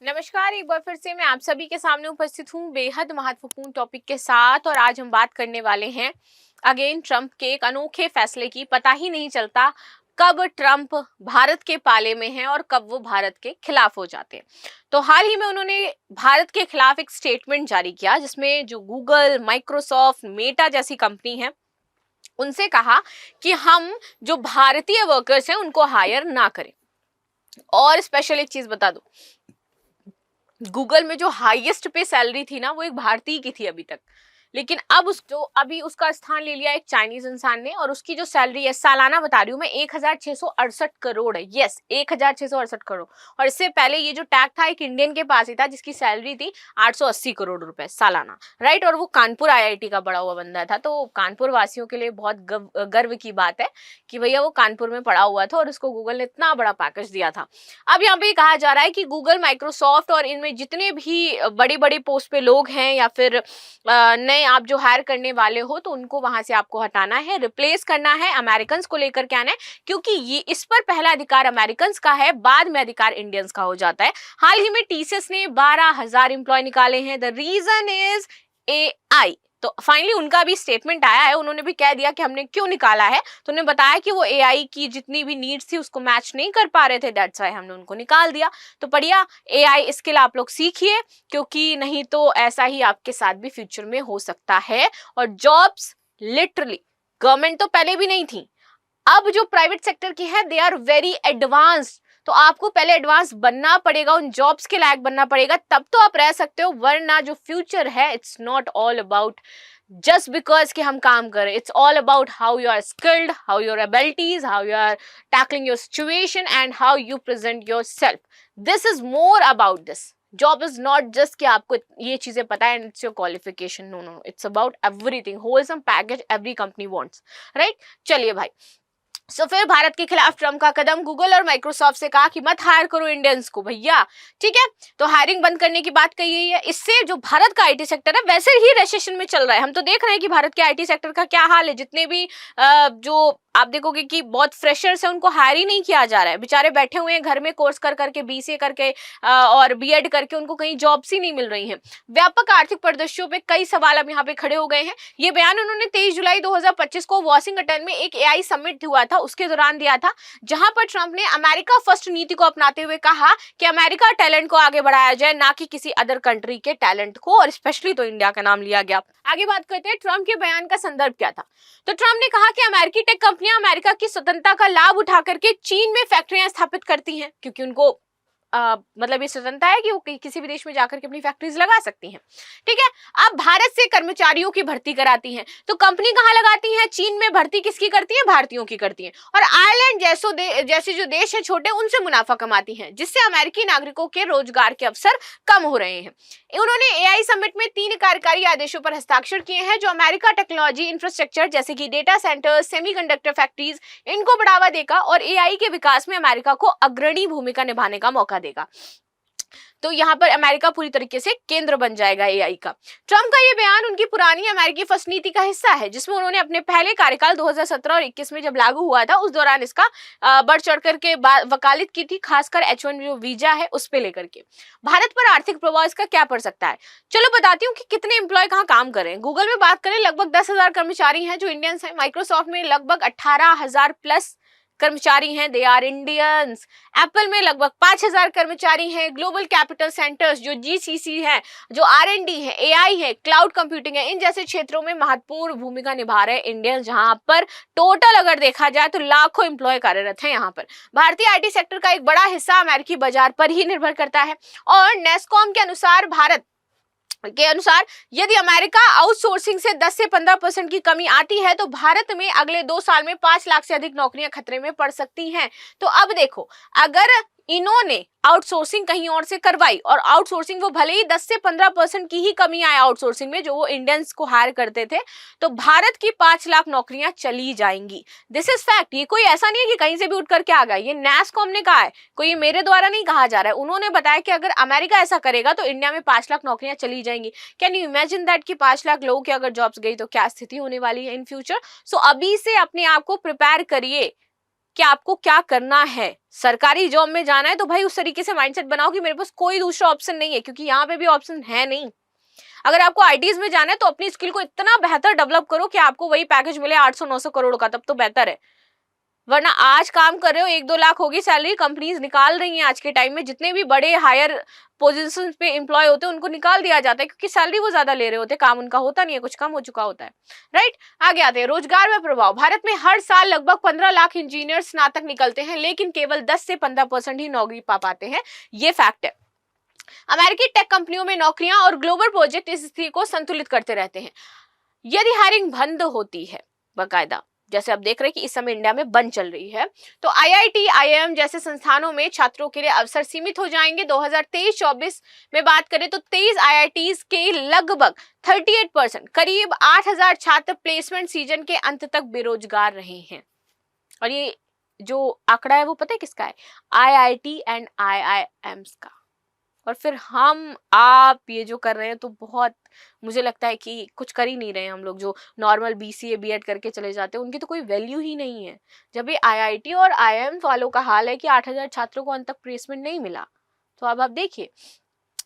नमस्कार, एक बार फिर से मैं आप सभी के सामने उपस्थित हूँ बेहद महत्वपूर्ण टॉपिक के साथ। और आज हम बात करने वाले हैं अगेन ट्रंप के एक अनोखे फैसले की। पता ही नहीं चलता कब ट्रंप भारत के पाले में है और कब वो भारत के खिलाफ हो जाते हैं। तो हाल ही में उन्होंने भारत के खिलाफ एक स्टेटमेंट जारी किया, जिसमें जो गूगल, माइक्रोसॉफ्ट, मेटा जैसी कंपनी है, उनसे कहा कि हम जो भारतीय वर्कर्स हैं उनको हायर ना करें। और स्पेशल एक चीज बता दूं, गूगल में जो हाईएस्ट पे सैलरी थी ना, वो एक भारतीय की थी अभी तक। लेकिन अब अभी उसका स्थान ले लिया एक चाइनीज इंसान ने, और उसकी जो सैलरी है सालाना बता रही हूँ मैं, 1668 करोड़ है। यस, 1668 करोड़। और इससे पहले ये जो टैग था एक इंडियन के पास ही था, जिसकी सैलरी थी 880 करोड़ रुपए सालाना। राइट। और वो कानपुर आईआईटी का पढ़ा हुआ बंदा था। तो कानपुर वासियों के लिए बहुत गर्व की बात है कि भैया वो कानपुर में पढ़ा हुआ था और उसको गूगल ने इतना बड़ा पैकेज दिया था। अब यहाँ पे कहा जा रहा है कि गूगल, माइक्रोसॉफ्ट और इनमें जितने भी बड़ी बड़ी पोस्ट पे लोग हैं या फिर नए आप जो हायर करने वाले हो, तो उनको वहां से आपको हटाना है, रिप्लेस करना है, अमेरिकन को लेकर के आना है। क्योंकि ये इस पर पहला अधिकार अमेरिकन का है, बाद में अधिकार इंडियंस का हो जाता है। हाल ही में टीसीएस ने 12,000 एम्प्लॉय निकाले हैं। The reason is AI. तो फाइनली उनका भी स्टेटमेंट आया है, उन्होंने भी कह दिया कि हमने क्यों निकाला है। तो उन्होंने बताया कि वो एआई की जितनी भी नीड्स थी उसको मैच नहीं कर पा रहे थे, दैट्स व्हाई हमने उनको निकाल दिया। तो बढ़िया, एआई स्किल आप लोग सीखिए, क्योंकि नहीं तो ऐसा ही आपके साथ भी फ्यूचर में हो सकता है। और जॉब्स लिटरली गवर्नमेंट तो पहले भी नहीं थी, अब जो प्राइवेट सेक्टर की है दे आर वेरी एडवांस्ड। तो आपको पहले एडवांस बनना पड़ेगा, उन जॉब्स के लायक बनना पड़ेगा, तब तो आप रह सकते हो। वरना जो फ्यूचर है, it's not all about just because कि हम काम करें। It's all about how you are skilled, how your abilities, how you are tackling your situation and how you present yourself. This is more about this. Job is not just कि आपको ये चीजें पता है and it's your qualification. No no, it's about everything, wholesome package every company wants. Right. चलिए भाई, फिर भारत के खिलाफ ट्रंप का कदम। गूगल और माइक्रोसॉफ्ट से कहा कि मत हायर करो इंडियंस को भैया। ठीक है, तो हायरिंग बंद करने की बात कही गई है। इससे जो भारत का आईटी सेक्टर है वैसे ही रेसेशन में चल रहा है। हम तो देख रहे हैं कि भारत के आईटी सेक्टर का क्या हाल है। जितने भी जो आप देखोगे कि बहुत फ्रेशर्स है, उनको हायर ही नहीं किया जा रहा है। बेचारे बैठे हुए हैं घर में कोर्स कर करके, बीसीए करके और बीएड करके, उनको कहीं जॉब्स ही नहीं मिल रही हैं। व्यापक आर्थिक परिदृश्यों पे कई सवाल अब यहाँ पे खड़े हो गए हैं। ये बयान उन्होंने 23 जुलाई 2025 को वॉशिंगटन में एक एआई समिट हुआ था उसके दौरान दिया था, जहां पर ट्रंप ने अमेरिका फर्स्ट नीति को अपनाते हुए कहा कि अमेरिका टैलेंट को आगे बढ़ाया जाए, ना कि किसी अदर कंट्री के टैलेंट को, और स्पेशली तो इंडिया का नाम लिया गया। आगे बात करते हैं ट्रंप के बयान का संदर्भ क्या था। तो ट्रंप ने कहा कि अमेरिकी टेक कंपनियां अमेरिका की स्वतंत्रता का लाभ उठा करके चीन में फैक्ट्रियां स्थापित करती हैं, क्योंकि उनको मतलब ये स्वतंत्रता है कि वो किसी भी देश में जाकर के अपनी फैक्ट्रीज लगा सकती हैं। ठीक है, अब भारत से कर्मचारियों की भर्ती कराती हैं, तो कंपनी कहाँ लगाती हैं? चीन में। भर्ती किसकी करती है? भारतीयों की करती हैं। और आयरलैंड जैसे जो देश है छोटे, उनसे मुनाफा कमाती हैं, जिससे अमेरिकी नागरिकों के रोजगार के अवसर कम हो रहे हैं। उन्होंने एआई समिट में 3 कार्यकारी आदेशों पर हस्ताक्षर किए हैं, जो अमेरिका टेक्नोलॉजी इंफ्रास्ट्रक्चर जैसे कि डेटा सेंटर्स, सेमीकंडक्टर फैक्ट्रीज, इनको बढ़ावा देगा और एआई के विकास में अमेरिका को अग्रणी भूमिका निभाने का मौका देगा। तो यहाँ पर अमेरिका पूरी तरीके से केंद्र बन जाएगा एआई का। ट्रंप का ये बयान उनकी पुरानी अमेरिकी फर्स्ट नीति का हिस्सा है, जिसमें उन्होंने अपने पहले कार्यकाल 2017 और 21 में जब लागू हुआ था, उस दौरान इसका बढ़ चढ़ करके वकालत की थी, खासकर H1 जो वीजा है उस पे लेकर के। भारत पर आर्थिक प्रभाव इसका क्या पड़ सकता है? चलो बताती हूँ कि कितने एम्प्लॉय कहाँ काम कर रहे हैं। गूगल में बात करें, लगभग 10,000 कर्मचारी हैं जो इंडियंस हैं। माइक्रोसॉफ्ट में लगभग 18,000 प्लस कर्मचारी हैं, दे आर इंडियंस। एप्पल में लगभग 5,000 कर्मचारी हैं। ग्लोबल कैपिटल सेंटर्स जो जीसीसी है, जो आरएनडी है, एआई है, क्लाउड कंप्यूटिंग है, इन जैसे क्षेत्रों में महत्वपूर्ण भूमिका निभा रहे इंडियंस, जहां पर टोटल अगर देखा जाए तो लाखों एम्प्लॉय कार्यरत हैं यहाँ पर। भारतीय आईटी सेक्टर का एक बड़ा हिस्सा अमेरिकी बाजार पर ही निर्भर करता है। और नेस्कॉम के अनुसार यदि अमेरिका आउटसोर्सिंग से 10 से 15% की कमी आती है, तो भारत में अगले 2 साल में 5 लाख से अधिक नौकरियां खतरे में पड़ सकती हैं। तो अब देखो, अगर इन्होंने आउटसोर्सिंग कहीं और से करवाई, और आउटसोर्सिंग वो भले ही 10 से 15% की ही कमी आए आउटसोर्सिंग में, जो वो इंडियंस को हायर करते थे, तो भारत की 5 लाख नौकरियां चली जाएंगी। This is fact. ये कोई ऐसा नहीं है कि कहीं से भी उठ करके आ गया, ये नैस्कॉम ने कहा है, कोई मेरे द्वारा नहीं कहा जा रहा है। उन्होंने बताया कि अगर अमेरिका ऐसा करेगा तो इंडिया में 5 लाख नौकरियां चली जाएंगी। कैन यू इमेजिन दैट कि 5 लाख लोगों की अगर जॉब्स गई तो क्या स्थिति होने वाली है इन फ्यूचर। सो अभी से अपने आप को प्रिपेयर करिए कि आपको क्या करना है। सरकारी जॉब में जाना है तो भाई उस तरीके से माइंडसेट बनाओ कि मेरे पास कोई दूसरा ऑप्शन नहीं है, क्योंकि यहाँ पे भी ऑप्शन है नहीं। अगर आपको आईटीज में जाना है तो अपनी स्किल को इतना बेहतर डेवलप करो कि आपको वही पैकेज मिले 800-900 करोड़ का, तब तो बेहतर है। वरना आज काम कर रहे हो 1-2 लाख होगी सैलरी, कंपनीज निकाल रही हैं आज के टाइम में, जितने भी बड़े हायर पोजीशंस पे एम्प्लॉय होते हैं उनको निकाल दिया जाता है, क्योंकि सैलरी वो ज्यादा ले रहे होते हैं, काम उनका होता नहीं है, कुछ कम हो चुका होता है, राइट। आगे आते हैं रोजगार में प्रभाव। भारत में हर साल लगभग 15 लाख इंजीनियर स्नातक निकलते हैं, लेकिन केवल 10 से 15% ही नौकरी पा पाते हैं, ये फैक्ट है। अमेरिकी टेक कंपनियों में नौकरियां और ग्लोबल प्रोजेक्ट इस स्थिति को संतुलित करते रहते हैं। यदि हायरिंग बंद होती है बकायदा, जैसे आप देख रहे हैं कि इस समय इंडिया में बंद चल रही है, तो आईआईटी, आईआईएम जैसे संस्थानों में छात्रों के लिए अवसर सीमित हो जाएंगे। 2023-24 में बात करें तो 23 आईआईटीज के लगभग 38% करीब 8,000 छात्र प्लेसमेंट सीजन के अंत तक बेरोजगार रहे हैं। और ये जो आंकड़ा है वो पता है किसका है? आईआईटी एंड आईआईएम्स का। और फिर हम आप ये जो कर रहे हैं तो बहुत, मुझे लगता है कि कुछ कर ही नहीं रहे हैं हम लोग, जो नॉर्मल बीसीए बीएड करके चले जाते हैं उनकी तो कोई वैल्यू ही नहीं है। जब ये आईआईटी और आईआईएम वालों का हाल है कि 8,000 छात्रों को अंत तक प्लेसमेंट नहीं मिला, तो अब आप देखिए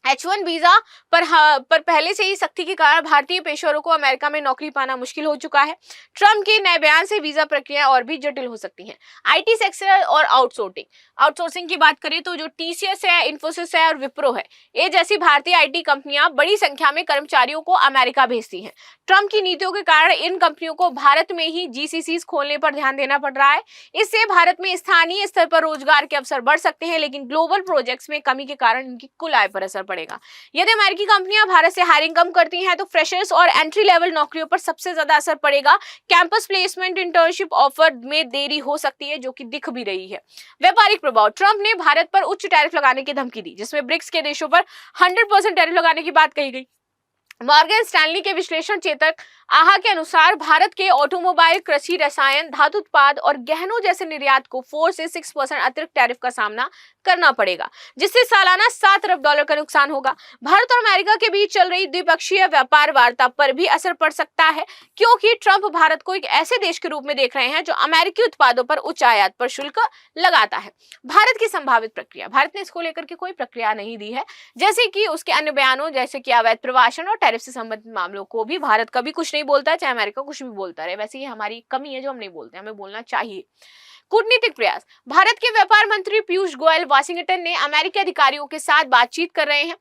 H1 वीजा पर पहले से ही सख्ती के कारण भारतीय पेशेवरों को अमेरिका में नौकरी पाना मुश्किल हो चुका है। ट्रम्प के नए बयान से वीजा प्रक्रिया और भी जटिल हो सकती है। आईटी सेक्टर और आउटसोर्सिंग की बात करें तो जो टीसीएस है, इन्फोसिस है और विप्रो है, ये जैसी भारतीय आईटी कंपनियां बड़ी संख्या में कर्मचारियों को अमेरिका भेजती हैं। ट्रम्प की नीतियों के कारण इन कंपनियों को भारत में ही जीसीसीज खोलने पर ध्यान देना पड़ रहा है। इससे भारत में स्थानीय स्तर पर रोजगार के अवसर बढ़ सकते हैं, लेकिन ग्लोबल प्रोजेक्ट्स में कमी के कारण इनकी कुल आय पर असर पड़ेगा। यदि अमेरिकी कंपनियां भारत से हायरिंग कम करती हैं तो फ्रेशर्स और एंट्री लेवल नौकरियों पर सबसे ज्यादा असर पड़ेगा। कैंपस प्लेसमेंट, इंटर्नशिप ऑफर में देरी हो सकती है, जो कि दिख भी रही है। व्यापारिक प्रभाव। ट्रंप ने भारत पर उच्च टैरिफ लगाने की धमकी दी, जिसमें ब्रिक्स के देशों पर 100% टैरिफ लगाने की बात कही गई। मॉर्गन स्टैनली के विश्लेषण चेतक आहा के अनुसार भारत के ऑटोमोबाइल, कृषि, रसायन, धातु उत्पाद और गहनों जैसे निर्यात को 4 से 6% अतिरिक्त टैरिफ का सामना करना पड़ेगा, जिससे सालाना $7 अरब का नुकसान होगा। भारत और अमेरिका के बीच चल रही द्विपक्षीय व्यापार वार्ता पर भी असर पड़ सकता है, क्योंकि ट्रंप भारत को एक ऐसे देश के रूप में देख रहे हैं जो अमेरिकी उत्पादों पर उच्च आयात पर शुल्क लगाता है। भारत की संभावित प्रक्रिया। भारत ने इसको लेकर के कोई प्रक्रिया नहीं दी है, जैसे कि उसके अन्य बयानों, जैसे कि अवैध प्रवासन और टैरिफ से संबंधित मामलों को भी भारत कभी कुछ नहीं बोलता है, चाहे अमेरिका कुछ भी बोलता रहे। वैसे ये हमारी कमी है जो हम नहीं बोलते, हमें बोलना चाहिए। कूटनीतिक प्रयास। भारत के व्यापार मंत्री पीयूष गोयल वाशिंगटन में अमेरिकी अधिकारियों के साथ बातचीत कर रहे हैं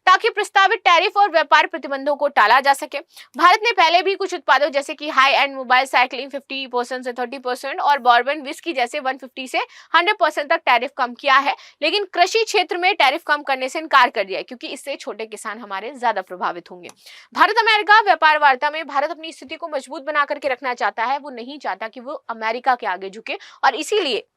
ताकि प्रस्तावित टैरिफ और व्यापार प्रतिबंधों को टाला जा सके। भारत ने पहले भी कुछ उत्पादों जैसे कि हाई एंड मोबाइल साइकिलिंग 50% से 30% और बॉर्बन विस्की जैसे 150 से 100% तक टैरिफ कम किया है, लेकिन कृषि क्षेत्र में टैरिफ कम करने से इनकार कर दिया है, क्योंकि इससे छोटे किसान हमारे ज्यादा प्रभावित होंगे। भारत अमेरिका व्यापार वार्ता में भारत अपनी स्थिति को मजबूत बना करके रखना चाहता है, वो नहीं चाहता कि वो अमेरिका के आगे झुके, और इसीलिए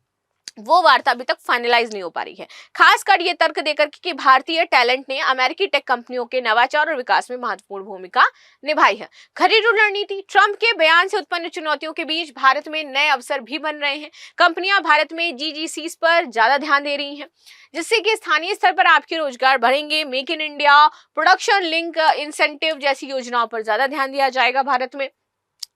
वो वार्ता अभी तक फाइनलाइज नहीं हो पा रही है। खासकर ये तर्क देकर कि भारतीय टैलेंट ने अमेरिकी टेक कंपनियों के नवाचार और विकास में महत्वपूर्ण भूमिका निभाई है। घरेलू रणनीति। ट्रंप के बयान से उत्पन्न चुनौतियों के बीच भारत में नए अवसर भी बन रहे हैं। कंपनियां भारत में जीजीसीज पर ज्यादा ध्यान दे रही हैं, जिससे कि स्थानीय स्तर पर आपके रोजगार बढ़ेंगे। Make in India, production link incentive जैसी योजनाओं पर ज्यादा ध्यान दिया जाएगा। भारत में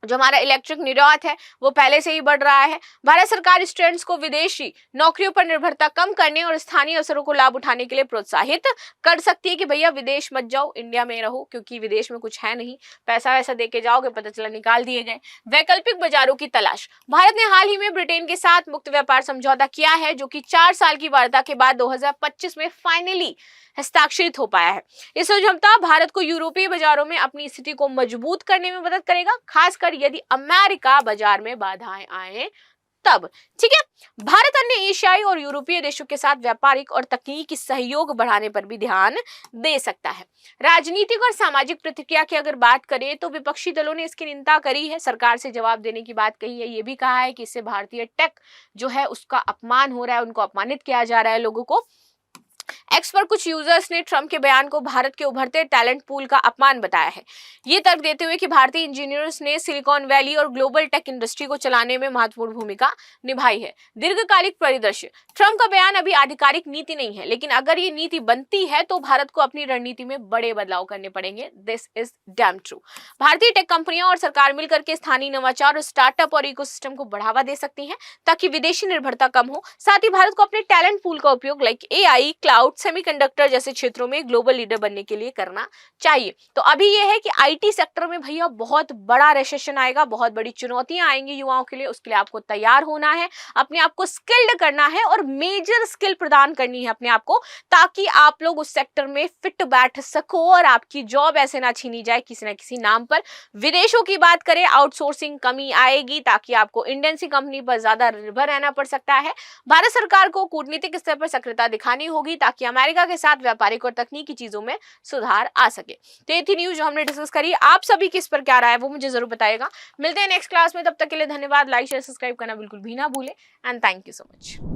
जो हमारा इलेक्ट्रिक निर्यात है वो पहले से ही बढ़ रहा है। भारत सरकार स्टूडेंट्स को विदेशी नौकरियों पर निर्भरता कम करने और स्थानीय अवसरों को लाभ उठाने के लिए प्रोत्साहित कर सकती है कि भैया विदेश मत जाओ, इंडिया में रहो, क्योंकि विदेश में कुछ है नहीं, पैसा वैसा दे के जाओगे पता चला निकाल दिए गए। वैकल्पिक बाजारों की तलाश। भारत ने हाल ही में ब्रिटेन के साथ मुक्त व्यापार समझौता किया है, जो कि 4 साल की वार्ता के बाद 2025 में फाइनली हस्ताक्षरित हो पाया है। ये समझौता भारत को यूरोपीय बाजारों में अपनी स्थिति को मजबूत करने में मदद करेगा, खासकर यदि अमेरिका बाजार में बाधाएं आए तब। ठीक है, भारत अन्य एशियाई और यूरोपीय देशों के साथ व्यापारिक और तकनीकी सहयोग बढ़ाने पर भी ध्यान दे सकता है। राजनीतिक और सामाजिक प्रतिक्रिया की अगर बात करें तो विपक्षी दलों ने इसकी निंदा करी है, सरकार से जवाब देने की बात कही है। ये भी कहा है कि इससे भारतीय टेक जो है उसका अपमान हो रहा है, उनको अपमानित किया जा रहा है लोगों को। एक्स पर कुछ यूजर्स ने ट्रंप के बयान को भारत के उभरते टैलेंट पूल का अपमान बताया है। ये तर्क देते हुए कि भारतीय इंजीनियर्स ने सिलिकॉन वैली और ग्लोबल टेक इंडस्ट्री को चलाने में महत्वपूर्ण भूमिका निभाई है। दीर्घकालिक परिदृश्य। ट्रंप का बयान अभी आधिकारिक नीति नहीं है, लेकिन अगर ये नीति बनती है तो भारत को अपनी रणनीति में बड़े बदलाव करने पड़ेंगे। This is damn true. भारतीय टेक कंपनियां और सरकार मिलकर के स्थानीय नवाचार और स्टार्टअप और इकोसिस्टम को बढ़ावा दे सकती हैं ताकि विदेशी निर्भरता कम हो। साथ ही भारत को अपने टैलेंट पूल का उपयोग लाइक एआई, क्लाउड, सेमीकंडक्टर जैसे क्षेत्रों में ग्लोबल लीडर बनने के लिए करना चाहिए। तो अभी यह है कि आईटी सेक्टर में भैया बहुत बड़ा रिसेशन आएगा, बहुत बड़ी चुनौतियां आएंगी युवाओं के लिए। उसके लिए आपको तैयार होना है, अपने आप को स्किल्ड करना है और मेजर स्किल प्रदान करनी है अपने आप को, ताकि आप लोग उस सेक्टर में फिट बैठ सको और आपकी जॉब ऐसे ना छीनी जाए किसी ना किसी नाम पर। विदेशों की बात करें, आउटसोर्सिंग कमी आएगी ताकि आपको इंडियन सी कंपनी पर ज्यादा निर्भर रहना पड़ सकता है। भारत सरकार को कूटनीतिक स्तर पर सक्रियता दिखानी होगी ताकि अमेरिका के साथ व्यापारिक और तकनीकी चीजों में सुधार आ सके। तो ये थी न्यूज जो हमने डिस्कस करी। आप सभी की इस पर क्या राय है वो मुझे जरूर बताइएगा। मिलते हैं नेक्स्ट क्लास में, तब तक के लिए धन्यवाद। लाइक शेयर सब्सक्राइब करना बिल्कुल भी ना भूलें and thank you so much.